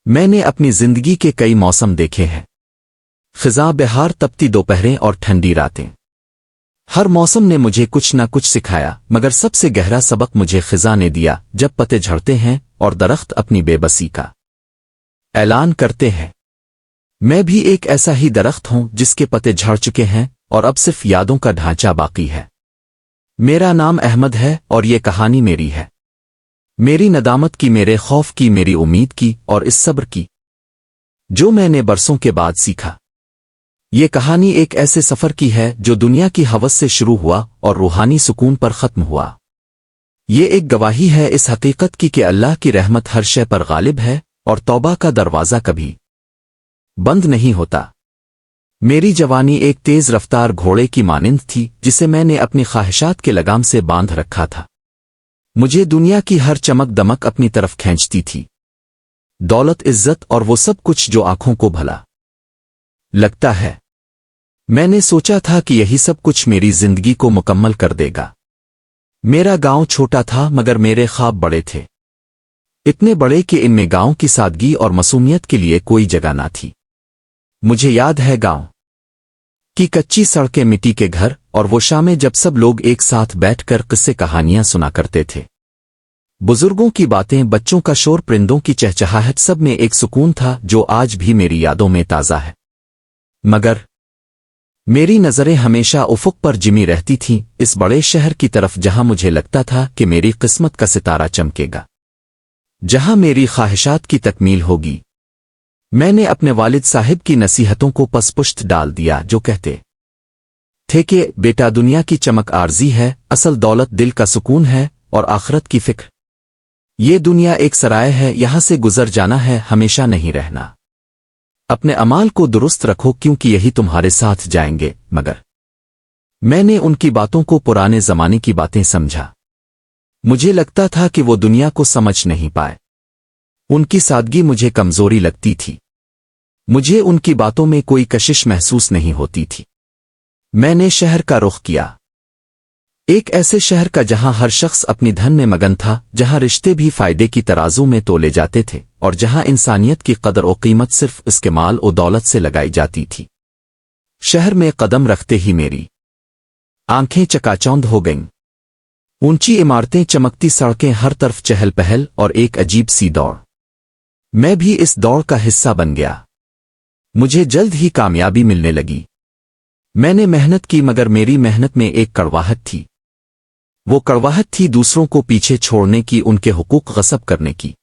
میں نے اپنی زندگی کے کئی موسم دیکھے ہیں، خزاں بہار، تپتی دوپہریں اور ٹھنڈی راتیں۔ ہر موسم نے مجھے کچھ نہ کچھ سکھایا، مگر سب سے گہرا سبق مجھے خزاں نے دیا، جب پتے جھڑتے ہیں اور درخت اپنی بے بسی کا اعلان کرتے ہیں۔ میں بھی ایک ایسا ہی درخت ہوں جس کے پتے جھڑ چکے ہیں اور اب صرف یادوں کا ڈھانچہ باقی ہے۔ میرا نام احمد ہے اور یہ کہانی میری ہے، میری ندامت کی، میرے خوف کی، میری امید کی اور اس صبر کی جو میں نے برسوں کے بعد سیکھا۔ یہ کہانی ایک ایسے سفر کی ہے جو دنیا کی ہوس سے شروع ہوا اور روحانی سکون پر ختم ہوا۔ یہ ایک گواہی ہے اس حقیقت کی کہ اللہ کی رحمت ہر شے پر غالب ہے اور توبہ کا دروازہ کبھی بند نہیں ہوتا۔ میری جوانی ایک تیز رفتار گھوڑے کی مانند تھی جسے میں نے اپنی خواہشات کے لگام سے باندھ رکھا تھا۔ مجھے دنیا کی ہر چمک دمک اپنی طرف کھینچتی تھی، دولت، عزت اور وہ سب کچھ جو آنکھوں کو بھلا لگتا ہے۔ میں نے سوچا تھا کہ یہی سب کچھ میری زندگی کو مکمل کر دے گا۔ میرا گاؤں چھوٹا تھا مگر میرے خواب بڑے تھے، اتنے بڑے کہ ان میں گاؤں کی سادگی اور معصومیت کے لیے کوئی جگہ نہ تھی۔ مجھے یاد ہے گاؤں کی کچی سڑکیں، مٹی کے گھر اور وہ شامیں جب سب لوگ ایک ساتھ بیٹھ کر قصے کہانیاں سنا کرتے تھے۔ بزرگوں کی باتیں، بچوں کا شور، پرندوں کی چہچہاہٹ، سب میں ایک سکون تھا جو آج بھی میری یادوں میں تازہ ہے۔ مگر میری نظریں ہمیشہ افق پر جمی رہتی تھیں، اس بڑے شہر کی طرف جہاں مجھے لگتا تھا کہ میری قسمت کا ستارہ چمکے گا، جہاں میری خواہشات کی تکمیل ہوگی۔ میں نے اپنے والد صاحب کی نصیحتوں کو پس پشت ڈال دیا جو کہتے تھے کہ بیٹا، دنیا کی چمک عارضی ہے، اصل دولت دل کا سکون ہے اور آخرت کی فکر۔ یہ دنیا ایک سرائے ہے، یہاں سے گزر جانا ہے، ہمیشہ نہیں رہنا۔ اپنے اعمال کو درست رکھو کیونکہ یہی تمہارے ساتھ جائیں گے۔ مگر میں نے ان کی باتوں کو پرانے زمانے کی باتیں سمجھا۔ مجھے لگتا تھا کہ وہ دنیا کو سمجھ نہیں پائے، ان کی سادگی مجھے کمزوری لگتی تھی، مجھے ان کی باتوں میں کوئی کشش محسوس نہیں ہوتی تھی۔ میں نے شہر کا رخ کیا، ایک ایسے شہر کا جہاں ہر شخص اپنی دھن میں مگن تھا، جہاں رشتے بھی فائدے کی ترازو میں تولے جاتے تھے اور جہاں انسانیت کی قدر و قیمت صرف اس کے مال و دولت سے لگائی جاتی تھی۔ شہر میں قدم رکھتے ہی میری آنکھیں چکاچوند ہو گئیں۔ اونچی عمارتیں، چمکتی سڑکیں، ہر طرف چہل پہل اور ایک عجیب سی دوڑ۔ میں بھی اس دوڑ کا حصہ بن گیا۔ مجھے جلد ہی کامیابی ملنے لگی۔ میں نے محنت کی مگر میری محنت میں ایک کڑواہٹ تھی۔ وہ کڑواہٹ تھی دوسروں کو پیچھے چھوڑنے کی، ان کے حقوق غصب کرنے کی۔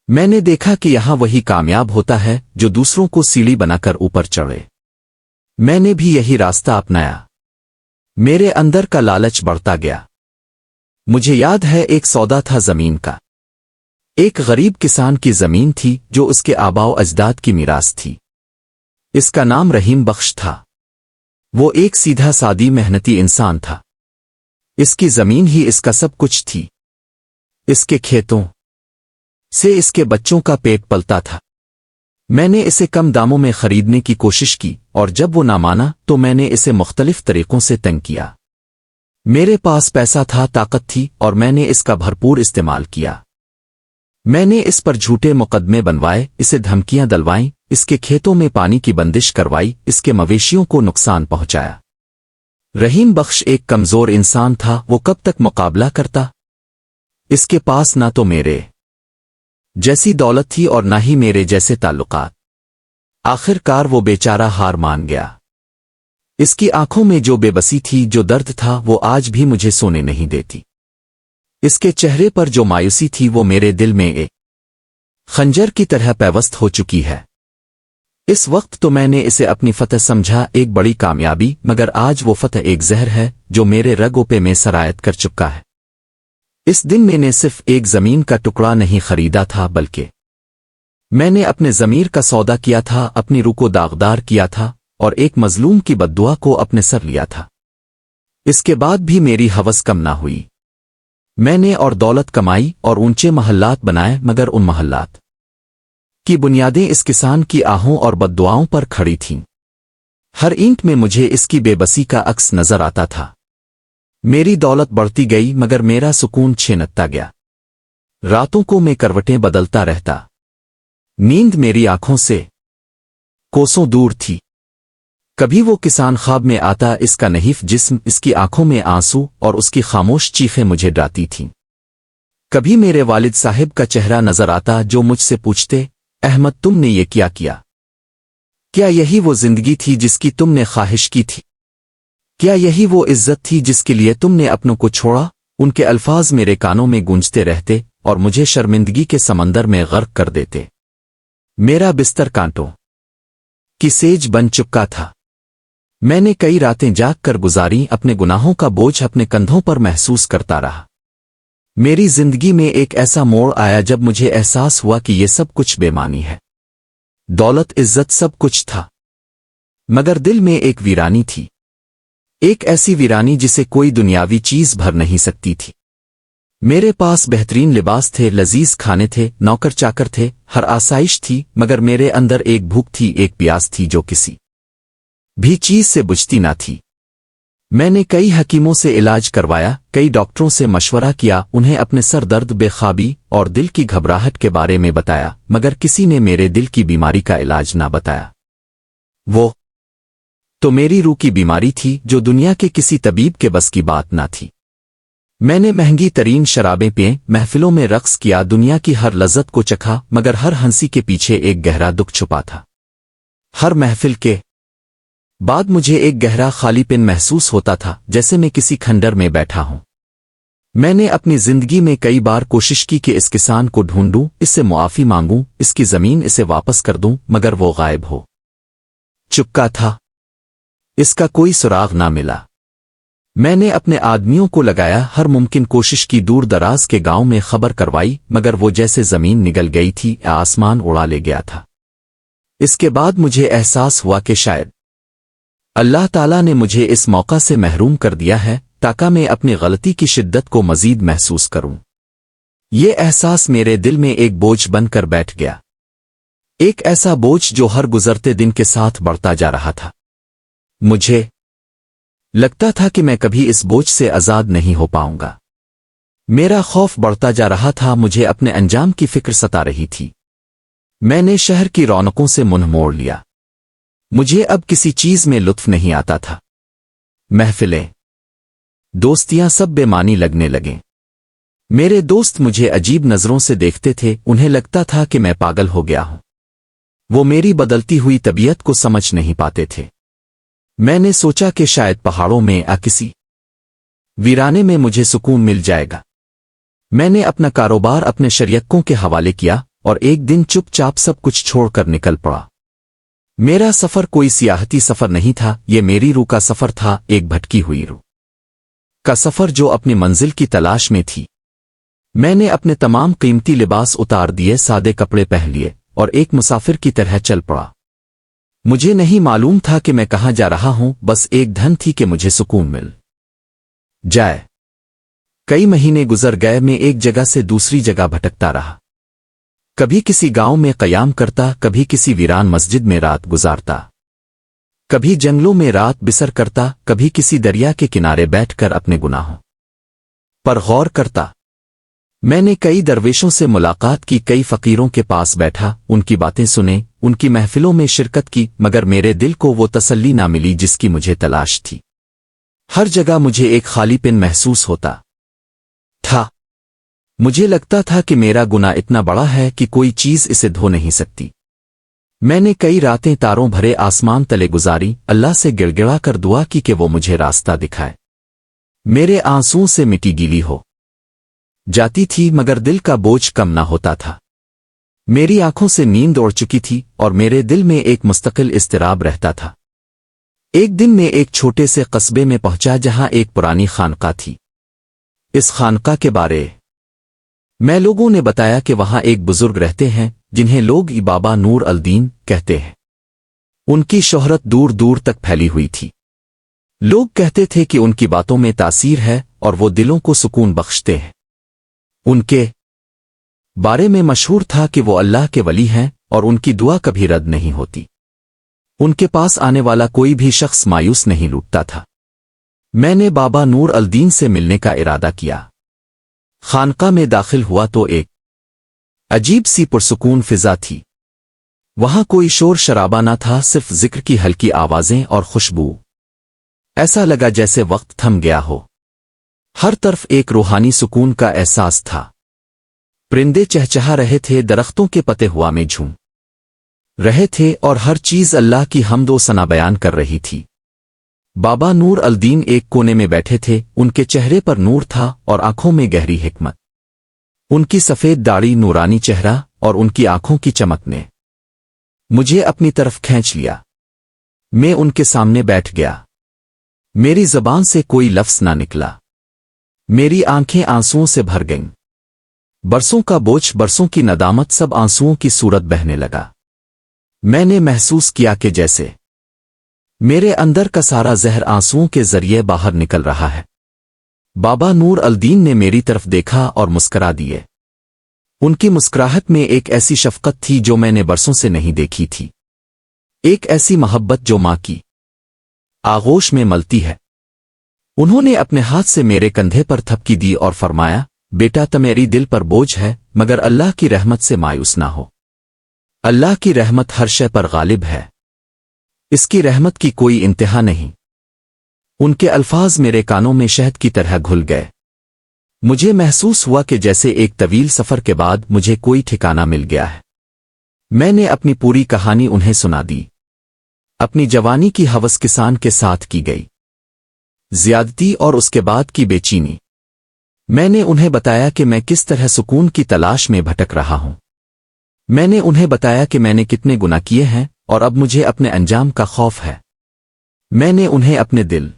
میں نے دیکھا کہ یہاں وہی کامیاب ہوتا ہے جو دوسروں کو سیڑھی بنا کر اوپر چڑھے۔ میں نے بھی یہی راستہ اپنایا۔ میرے اندر کا لالچ بڑھتا گیا۔ مجھے یاد ہے ایک سودا تھا زمین کا، ایک غریب کسان کی زمین تھی جو اس کے آباء و اجداد کی میراث تھی۔ اس کا نام رحیم بخش تھا۔ وہ ایک سیدھا سادی محنتی انسان تھا۔ اس کی زمین ہی اس کا سب کچھ تھی۔ اس کے کھیتوں سے اس کے بچوں کا پیٹ پلتا تھا۔ میں نے اسے کم داموں میں خریدنے کی کوشش کی اور جب وہ نہ مانا تو میں نے اسے مختلف طریقوں سے تنگ کیا۔ میرے پاس پیسہ تھا، طاقت تھی اور میں نے اس کا بھرپور استعمال کیا۔ میں نے اس پر جھوٹے مقدمے بنوائے، اسے دھمکیاں دلوائیں، اس کے کھیتوں میں پانی کی بندش کروائی، اس کے مویشیوں کو نقصان پہنچایا۔ رحیم بخش ایک کمزور انسان تھا، وہ کب تک مقابلہ کرتا؟ اس کے پاس نہ تو میرے جیسی دولت تھی اور نہ ہی میرے جیسے تعلقات۔ آخر کار وہ بیچارہ ہار مان گیا۔ اس کی آنکھوں میں جو بے بسی تھی، جو درد تھا، وہ آج بھی مجھے سونے نہیں دیتی۔ اس کے چہرے پر جو مایوسی تھی وہ میرے دل میں ایک خنجر کی طرح پیوست ہو چکی ہے۔ اس وقت تو میں نے اسے اپنی فتح سمجھا، ایک بڑی کامیابی، مگر آج وہ فتح ایک زہر ہے جو میرے رگوں پہ میں سرایت کر چکا ہے۔ اس دن میں نے صرف ایک زمین کا ٹکڑا نہیں خریدا تھا، بلکہ میں نے اپنے ضمیر کا سودا کیا تھا، اپنی روح کو داغدار کیا تھا اور ایک مظلوم کی بددعا کو اپنے سر لیا تھا۔ اس کے بعد بھی میری ہوس کم نہ ہوئی۔ میں نے اور دولت کمائی اور اونچے محلات بنائے، مگر ان محلات کی بنیادیں اس کسان کی آہوں اور بددعاؤں پر کھڑی تھیں۔ ہر اینٹ میں مجھے اس کی بے بسی کا عکس نظر آتا تھا۔ میری دولت بڑھتی گئی مگر میرا سکون چھینتا گیا۔ راتوں کو میں کروٹیں بدلتا رہتا، नींद मेरी आंखों से कोसों दूर थी। कभी वो किसान ख्वाब में आता, इसका नहीफ जिस्म, इसकी आंखों में आंसू और उसकी खामोश चीखें मुझे डराती थीं। कभी मेरे वालिद साहिब का चेहरा नजर आता जो मुझसे पूछते, अहमद तुमने ये क्या किया? क्या यही वो जिंदगी थी जिसकी तुमने ख्वाहिश की थी? क्या यही वो इज्जत थी जिसके लिए तुमने अपनों को छोड़ा? उनके अल्फाज मेरे कानों में गूंजते रहते और मुझे शर्मिंदगी के समंदर में गर्क कर देते। मेरा बिस्तर कांटों की सेज बन चुका था। मैंने कई रातें जाग कर गुजारी, अपने गुनाहों का बोझ अपने कंधों पर महसूस करता रहा। मेरी जिंदगी में एक ऐसा मोड़ आया जब मुझे एहसास हुआ कि ये सब कुछ बेमानी है। दौलत, इज्जत सब कुछ था, मगर दिल में एक वीरानी थी। एक ऐसी वीरानी जिसे कोई दुनियावी चीज भर नहीं सकती थी। मेरे पास बेहतरीन लिबास थे, लजीज खाने थे, नौकर चाकर थे, हर आसाइश थी, मगर मेरे अंदर एक भूख थी, एक प्यास थी जो किसी भी चीज से बुझती ना थी। मैंने कई हकीमों से इलाज करवाया, कई डॉक्टरों से मशवरा किया, उन्हें अपने सर दर्द, बेख्वाबी और दिल की घबराहट के बारे में बताया, मगर किसी ने मेरे दिल की बीमारी का इलाज ना बताया। वो तो मेरी रूह की बीमारी थी जो दुनिया के किसी तबीब के बस की बात ना थी। मैंने महंगी तरीन शराबें पिए, महफिलों में रक्स किया, दुनिया की हर लज्जत को चखा, मगर हर हंसी के पीछे एक गहरा दुख छुपा था। हर महफिल के बाद मुझे एक गहरा खालीपन महसूस होता था, जैसे मैं किसी खंडर में बैठा हूं। मैंने अपनी जिंदगी में कई बार कोशिश की कि इस किसान को ढूंढूं, इससे मुआफी मांगूं, इसकी जमीन इसे वापस कर दूं, मगर वो गायब हो चुका था। इसका कोई सुराग ना मिला। मैंने अपने आदमियों को लगाया, हर मुमकिन कोशिश की, दूर दराज के गांव में खबर करवाई, मगर वो जैसे जमीन निगल गई थी, आसमान उड़ा ले गया था। इसके बाद मुझे एहसास हुआ कि शायद अल्लाह ताला ने मुझे इस मौका से महरूम कर दिया है ताकि मैं अपनी गलती की शिद्दत को मजीद महसूस करूं। ये एहसास मेरे दिल में एक बोझ बनकर बैठ गया, एक ऐसा बोझ जो हर गुजरते दिन के साथ बढ़ता जा रहा था। मुझे लगता था कि मैं कभी इस बोझ से आजाद नहीं हो पाऊंगा। मेरा खौफ बढ़ता जा रहा था, मुझे अपने अंजाम की फिक्र सता रही थी। मैंने शहर की रौनकों से मुंह मोड़ लिया। मुझे अब किसी चीज में लुत्फ नहीं आता था। महफिलें, दोस्तियां सब बेमानी लगने लगे। मेरे दोस्त मुझे अजीब नजरों से देखते थे, उन्हें लगता था कि मैं पागल हो गया हूं। वो मेरी बदलती हुई तबीयत को समझ नहीं पाते थे। मैंने सोचा कि शायद पहाड़ों में किसी वीराने में मुझे सुकून मिल जाएगा। मैंने अपना कारोबार अपने शरीयकों के हवाले किया और एक दिन चुपचाप सब कुछ छोड़कर निकल पड़ा। मेरा सफर कोई सियाहती सफर नहीं था, ये मेरी रूह का सफर था, एक भटकी हुई रूह का सफर जो अपनी मंजिल की तलाश में थी। मैंने अपने तमाम कीमती लिबास उतार दिए, सादे कपड़े पहन लिए और एक मुसाफिर की तरह चल पड़ा। मुझे नहीं मालूम था कि मैं कहां जा रहा हूं, बस एक धन थी कि मुझे सुकून मिल जाए। कई महीने गुजर गए, मैं एक जगह से दूसरी जगह भटकता रहा। कभी किसी गांव में कयाम करता, कभी किसी वीरान मस्जिद में रात गुजारता, कभी जंगलों में रात बिसर करता, कभी किसी दरिया के किनारे बैठकर अपने गुनाहों पर गौर करता। मैंने कई दरवेशों से मुलाकात की, कई फकीरों के पास बैठा, उनकी बातें सुने, उनकी महफिलों में शिरकत की, मगर मेरे दिल को वो तसल्ली ना मिली जिसकी मुझे तलाश थी। हर जगह मुझे एक खालीपन महसूस होता था। मुझे लगता था कि मेरा गुनाह इतना बड़ा है कि कोई चीज इसे धो नहीं सकती। मैंने कई रातें तारों भरे आसमान तले गुजारी, अल्लाह से गिड़गिड़ा कर दुआ की कि वो मुझे रास्ता दिखाए। मेरे आंसुओं से मिट्टी गीली हो जाती थी, मगर दिल का बोझ कम ना होता था। मेरी आंखों से नींद उड़ चुकी थी और मेरे दिल में एक मुस्तकिल इज़्तिराब रहता था। एक दिन मैं एक छोटे से कस्बे में पहुंचा जहां एक पुरानी खानका थी। इस खानका के बारे में लोगों ने बताया कि वहां एक बुजुर्ग रहते हैं जिन्हें लोग बाबा नूर अल-दीन कहते हैं। उनकी शोहरत दूर दूर तक फैली हुई थी। लोग कहते थे कि उनकी बातों में तासीर है और वो दिलों को सुकून बख्शते हैं। उनके बारे में मशहूर था कि वो अल्लाह के वली हैं और उनकी दुआ कभी रद्द नहीं होती। उनके पास आने वाला कोई भी शख्स मायूस नहीं लूटता था। मैंने बाबा नूर अल-दीन से मिलने का इरादा किया। खानका में दाखिल हुआ तो एक अजीब सी पुरसुकून फिजा थी। वहां कोई शोर शराबा न था, सिर्फ जिक्र की हल्की आवाजें और खुशबू। ऐसा लगा जैसे वक्त थम गया हो। हर तरफ एक रूहानी सुकून का एहसास था। परिंदे चहचहा रहे थे, दरख्तों के पत्ते हवा में झूम रहे थे और हर चीज अल्लाह की हम्दो सना बयान कर रही थी। बाबा नूर अल-दीन एक कोने में बैठे थे, उनके चेहरे पर नूर था और आंखों में गहरी हिकमत। उनकी सफेद दाढ़ी, नूरानी चेहरा और उनकी आंखों की चमक ने मुझे अपनी तरफ खींच लिया। मैं उनके सामने बैठ गया। मेरी जबान से कोई लफ्ज ना निकला। मेरी आंखें आंसुओं से भर गईं। बरसों का बोझ, बरसों की नदामत, सब आंसुओं की सूरत बहने लगा। मैंने महसूस किया कि जैसे मेरे अंदर का सारा जहर आंसुओं के जरिए बाहर निकल रहा है। बाबा नूर अल-दीन ने मेरी तरफ देखा और मुस्करा दिए। उनकी मुस्कुराहट में एक ऐसी शफकत थी जो मैंने बरसों से नहीं देखी थी। एक ऐसी मोहब्बत जो मां की आगोश में मलती है। उन्होंने अपने हाथ से मेरे कंधे पर थपकी दी और फरमाया, बेटा, तुम्हारी दिल पर बोझ है, मगर अल्लाह की रहमत से मायूस ना हो। अल्लाह की रहमत हर शय पर गालिब है। इसकी रहमत की कोई इंतहा नहीं। उनके अल्फाज मेरे कानों में शहद की तरह घुल गए। मुझे महसूस हुआ कि जैसे एक तवील सफर के बाद मुझे कोई ठिकाना मिल गया है। मैंने अपनी पूरी कहानी उन्हें सुना दी। अपनी जवानी की हवस किसान के साथ की गई ज्यादती और उसके बाद की बेचैनी। मैंने उन्हें बताया कि मैं किस तरह सुकून की तलाश में भटक रहा हूं। मैंने उन्हें बताया कि मैंने कितने गुनाह किए हैं और अब मुझे अपने अंजाम का खौफ है। मैंने उन्हें अपने दिल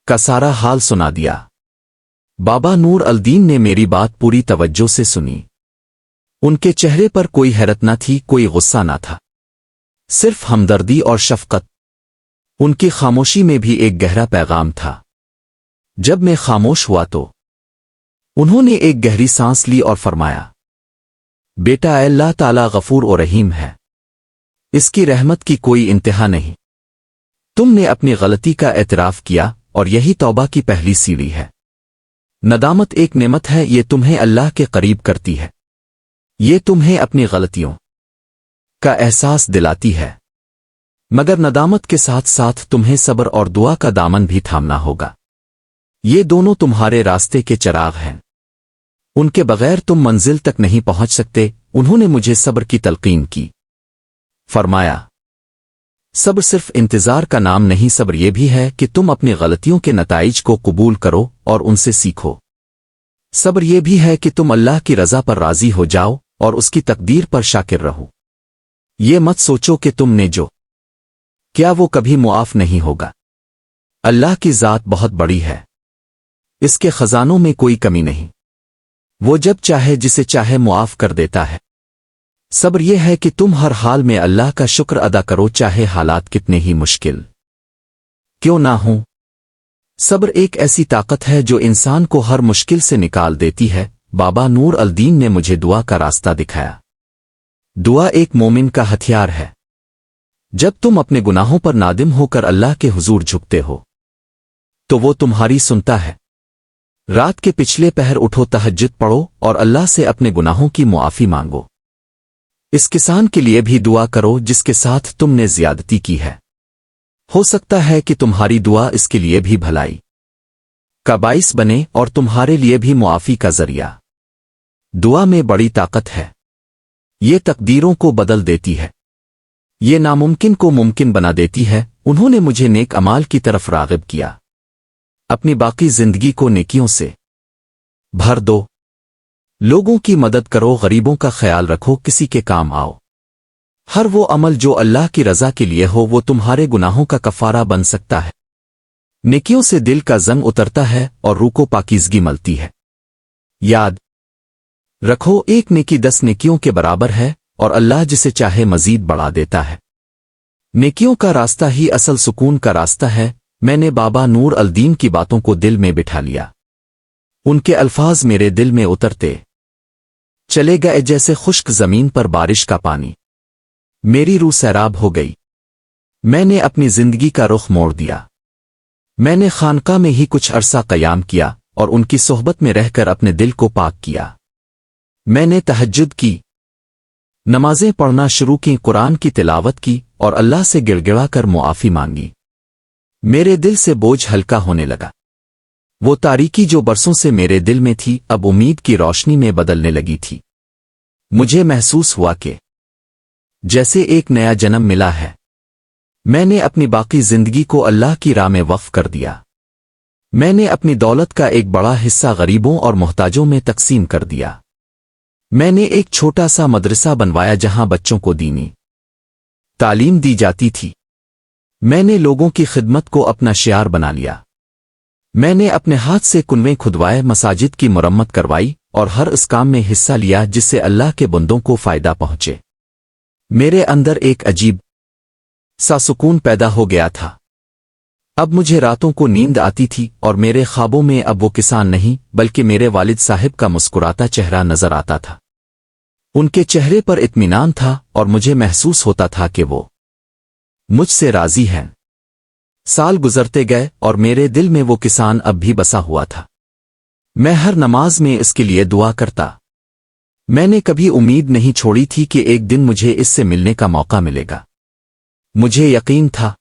का सारा हाल सुना दिया। बाबा नूर अल-दीन ने मेरी बात पूरी तवज्जो से सुनी। उनके चेहरे पर कोई हैरत न थी, कोई गुस्सा न था, सिर्फ हमदर्दी और शफकत। उनकी खामोशी में भी एक गहरा पैगाम था। जब मैं खामोश हुआ तो उन्होंने एक गहरी सांस ली और फरमाया, बेटा, अल्लाह ताला गफूर और रहीम है। इसकी रहमत की कोई इंतहा नहीं। तुमने अपनी गलती का एतराफ किया और यही तौबा की पहली सीढ़ी है। नदामत एक नेमत है, ये तुम्हें अल्लाह के करीब करती है। ये तुम्हें अपनी गलतियों का एहसास दिलाती है, मगर नदामत के साथ साथ तुम्हें सब्र और दुआ का दामन भी थामना होगा। ये दोनों तुम्हारे रास्ते के चिराग हैं। उनके बगैर तुम मंजिल तक नहीं पहुंच सकते। उन्होंने मुझे सब्र की तलकीन की। फरमाया, सब्र सिर्फ इंतजार का नाम नहीं, सब्र यह भी है कि तुम अपनी गलतियों के नताइज को कबूल करो और उनसे सीखो। सब्र यह भी है कि तुम अल्लाह की रजा पर राजी हो जाओ और उसकी तकदीर पर शाकिर रहो। ये मत सोचो कि तुमने जो क्या वो कभी मुआफ नहीं होगा। अल्लाह की ज़ात बहुत बड़ी है। इसके खजानों में कोई कमी नहीं। वो जब चाहे जिसे चाहे मुआफ कर देता है। सब्र यह है कि तुम हर हाल में अल्लाह का शुक्र अदा करो, चाहे हालात कितने ही मुश्किल क्यों ना हो। सब्र एक ऐसी ताकत है जो इंसान को हर मुश्किल से निकाल देती है। बाबा नूर अल-दीन ने मुझे दुआ का रास्ता दिखाया। दुआ एक मोमिन का हथियार है। जब तुम अपने गुनाहों पर नादिम होकर अल्लाह के हुजूर झुकते हो तो वो तुम्हारी सुनता है। रात के पिछले पहर उठो, तहज्जुद पढ़ो और अल्लाह से अपने गुनाहों की मुआफी मांगो। इस किसान के लिए भी दुआ करो जिसके साथ तुमने ज्यादती की है। हो सकता है कि तुम्हारी दुआ इसके लिए भी भलाई का बाइस बने और तुम्हारे लिए भी मुआफी का जरिया। दुआ में बड़ी ताकत है। ये तकदीरों को बदल देती है। ये नामुमकिन को मुमकिन बना देती है। उन्होंने मुझे नेक अमाल की तरफ राग़िब किया। अपनी बाकी जिंदगी को नेकियों से भर दो। लोगों की मदद करो, गरीबों का ख्याल रखो, किसी के काम आओ। हर वो अमल जो अल्लाह की रजा के लिए हो वो तुम्हारे गुनाहों का कफारा बन सकता है। नेकियों से दिल का जंग उतरता है और रूह को पाकीज़गी मिलती है। याद रखो, एक नेकी 10 नेकियों के बराबर है और अल्लाह जिसे चाहे मजीद बढ़ा देता है। नेकियों का रास्ता ही असल सुकून का रास्ता है। मैंने बाबा नूर अल-दीन की बातों को दिल में बिठा लिया। उनके अल्फाज मेरे दिल में उतरते चले गए जैसे खुश्क जमीन पर बारिश का पानी। मेरी रूह सैराब हो गई। मैंने अपनी जिंदगी का रुख मोड़ दिया। मैंने खानका में ही कुछ अरसा क़याम किया और उनकी सोहबत में रहकर अपने दिल को पाक किया। मैंने तहज्जुद की। नमाजें पढ़ना शुरू की, कुरान की तिलावत की और अल्लाह से गिड़गिड़ा कर मुआफ़ी मांगी। मेरे दिल से बोझ हल्का होने लगा। वो तारीकी जो बरसों से मेरे दिल में थी अब उम्मीद की रोशनी में बदलने लगी थी। मुझे महसूस हुआ कि जैसे एक नया जन्म मिला है। मैंने अपनी बाकी जिंदगी को अल्लाह की राह में वक्फ कर दिया। मैंने अपनी दौलत का एक बड़ा हिस्सा गरीबों और मोहताजों में तकसीम कर दिया। मैंने एक छोटा सा मदरसा बनवाया जहां बच्चों को दीनी तालीम दी जाती थी। मैंने लोगों की खिदमत को अपना शियार बना लिया। मैंने अपने हाथ से कुनवें खुदवाए, मसाजिद की मुरम्मत करवाई और हर उस काम में हिस्सा लिया जिससे अल्लाह के बंदों को फायदा पहुंचे। मेरे अंदर एक अजीब सा सुकून पैदा हो गया था। अब मुझे रातों को नींद आती थी और मेरे ख्वाबों में अब वो किसान नहीं बल्कि मेरे वालिद साहिब का मुस्कुराता चेहरा नजर आता था। उनके चेहरे पर इत्मीनान था और मुझे महसूस होता था कि वो मुझसे राजी हैं। साल गुजरते गए और मेरे दिल में वो किसान अब भी बसा हुआ था। मैं हर नमाज में इसके लिए दुआ करता। मैंने कभी उम्मीद नहीं छोड़ी थी कि एक दिन मुझे इससे मिलने का मौका मिलेगा। मुझे यकीन था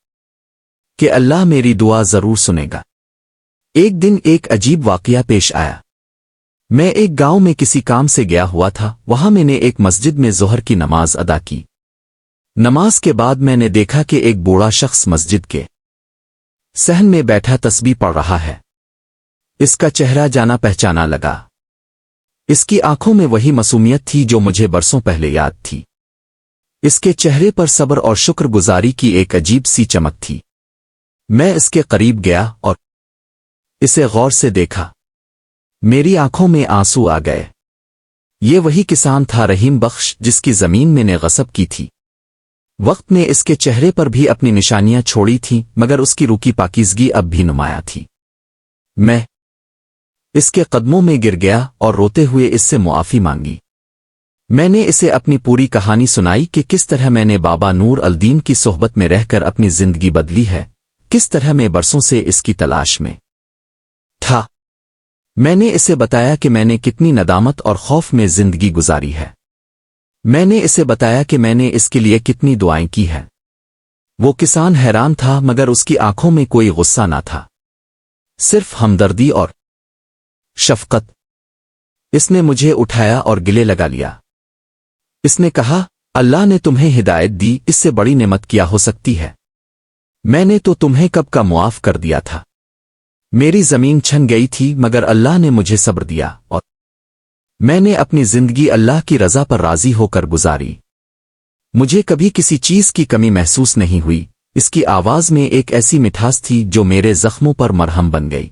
कि अल्लाह मेरी दुआ जरूर सुनेगा। एक दिन एक अजीब वाकया पेश आया। मैं एक गांव में किसी काम से गया हुआ था। वहां मैंने एक मस्जिद में ज़ोहर की नमाज अदा की। नमाज के बाद मैंने देखा कि एक बूढ़ा शख्स मस्जिद के सहन में बैठा तस्बीह पढ़ रहा है। इसका चेहरा जाना पहचाना लगा। इसकी आंखों में वही मासूमियत थी जो मुझे बरसों पहले याद थी। इसके चेहरे पर सब्र और शुक्रगुजारी की एक अजीब सी चमक थी। मैं इसके करीब गया और इसे गौर से देखा। मेरी आंखों में आंसू आ गए। ये वही किसान था, रहीम बख्श, जिसकी जमीन मैंने गस्ब की थी। वक्त ने इसके चेहरे पर भी अपनी निशानियां छोड़ी थीं, मगर उसकी रूकी पाकीज़गी अब भी नुमाया थी। मैं इसके कदमों में गिर गया और रोते हुए इससे मुआफ़ी मांगी। मैंने इसे अपनी पूरी कहानी सुनाई कि किस तरह मैंने बाबा नूर अल-दीन की सोहबत में रहकर अपनी जिंदगी बदली है, किस तरह मैं बरसों से इसकी तलाश में था। मैंने इसे बताया कि मैंने कितनी नदामत और खौफ में जिंदगी गुजारी है। मैंने इसे बताया कि मैंने इसके लिए कितनी दुआएं की हैं। वो किसान हैरान था, मगर उसकी आंखों में कोई गुस्सा ना था, सिर्फ हमदर्दी और शफकत। इसने मुझे उठाया और गले लगा लिया। इसने कहा, अल्लाह ने तुम्हें हिदायत दी, इससे बड़ी नेमत क्या हो सकती है। मैंने तो तुम्हें कब का मुआफ कर दिया था। मेरी जमीन छन गई थी, मगर अल्लाह ने मुझे सब्र दिया और मैंने अपनी जिंदगी अल्लाह की रजा पर राजी होकर गुजारी। मुझे कभी किसी चीज की कमी महसूस नहीं हुई। इसकी आवाज में एक ऐसी मिठास थी जो मेरे जख्मों पर मरहम बन गई।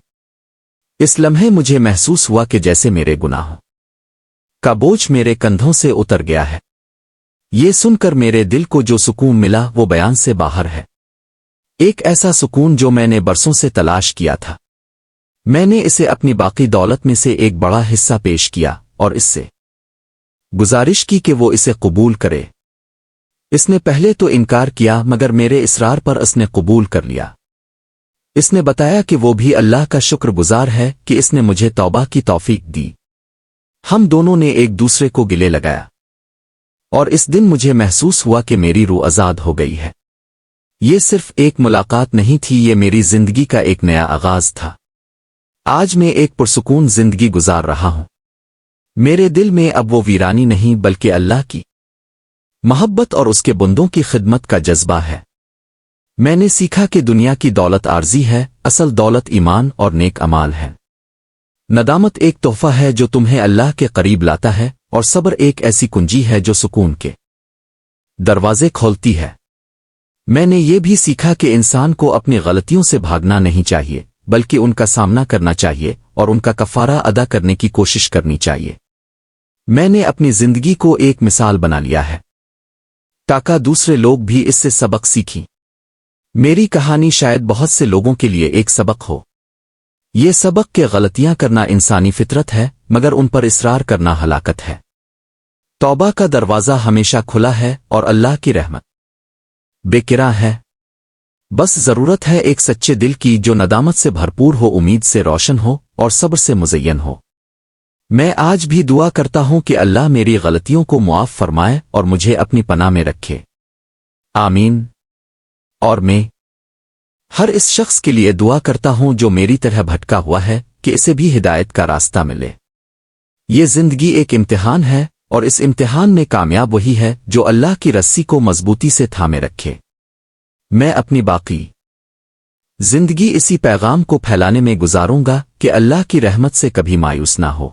इस लम्हे मुझे महसूस हुआ कि जैसे मेरे गुनाहों का बोझ मेरे कंधों से उतर गया है। ये सुनकर मेरे दिल को जो सुकून मिला वो बयान से बाहर है। एक ऐसा सुकून जो मैंने बरसों से तलाश किया था। मैंने इसे अपनी बाकी दौलत में से एक बड़ा हिस्सा पेश किया और इससे गुजारिश की कि वो इसे कबूल करे। इसने पहले तो इनकार किया, मगर मेरे इसरार पर इसने कबूल कर लिया। इसने बताया कि वो भी अल्लाह का शुक्रगुजार है कि इसने मुझे तौबा की तौफीक दी। हम दोनों ने एक दूसरे को गिले लगाया और इस दिन मुझे महसूस हुआ कि मेरी रूह आजाद हो गई है। ये सिर्फ एक मुलाकात नहीं थी, ये मेरी जिंदगी का एक नया आगाज था। आज मैं एक पुरसुकून जिंदगी गुजार रहा हूं। मेरे दिल में अब वो वीरानी नहीं बल्कि अल्लाह की मोहब्बत और उसके बंदों की खिदमत का जज्बा है। मैंने सीखा कि दुनिया की दौलत आर्जी है, असल दौलत ईमान और नेक अमाल है। नदामत एक तोहफा है जो तुम्हें अल्लाह के करीब लाता है और सब्र एक ऐसी कुंजी है जो सुकून के दरवाजे खोलती है। मैंने ये भी सीखा कि इंसान को अपनी गलतियों से भागना नहीं चाहिए बल्कि उनका सामना करना चाहिए और उनका कफारा अदा करने की कोशिश करनी चाहिए। मैंने अपनी जिंदगी को एक मिसाल बना लिया है ताकि दूसरे लोग भी इससे सबक सीखें। मेरी कहानी शायद बहुत से लोगों के लिए एक सबक हो। ये सबक के गलतियां करना इंसानी फितरत है, मगर उन पर इसरार करना हलाकत है। तौबा का दरवाज़ा हमेशा खुला है और अल्लाह की रहमत बेकिरां है। बस ज़रूरत है एक सच्चे दिल की जो नदामत से भरपूर हो, उम्मीद से रोशन हो और सब्र से मुज़य्यन हो। میں آج بھی دعا کرتا ہوں کہ اللہ میری غلطیوں کو معاف فرمائے اور مجھے اپنی پناہ میں رکھے، آمین۔ اور میں ہر اس شخص کے لیے دعا کرتا ہوں جو میری طرح بھٹکا ہوا ہے کہ اسے بھی ہدایت کا راستہ ملے۔ یہ زندگی ایک امتحان ہے، اور اس امتحان میں کامیاب وہی ہے جو اللہ کی رسی کو مضبوطی سے تھامے رکھے۔ میں اپنی باقی زندگی اسی پیغام کو پھیلانے میں گزاروں گا کہ اللہ کی رحمت سے کبھی مایوس نہ ہو۔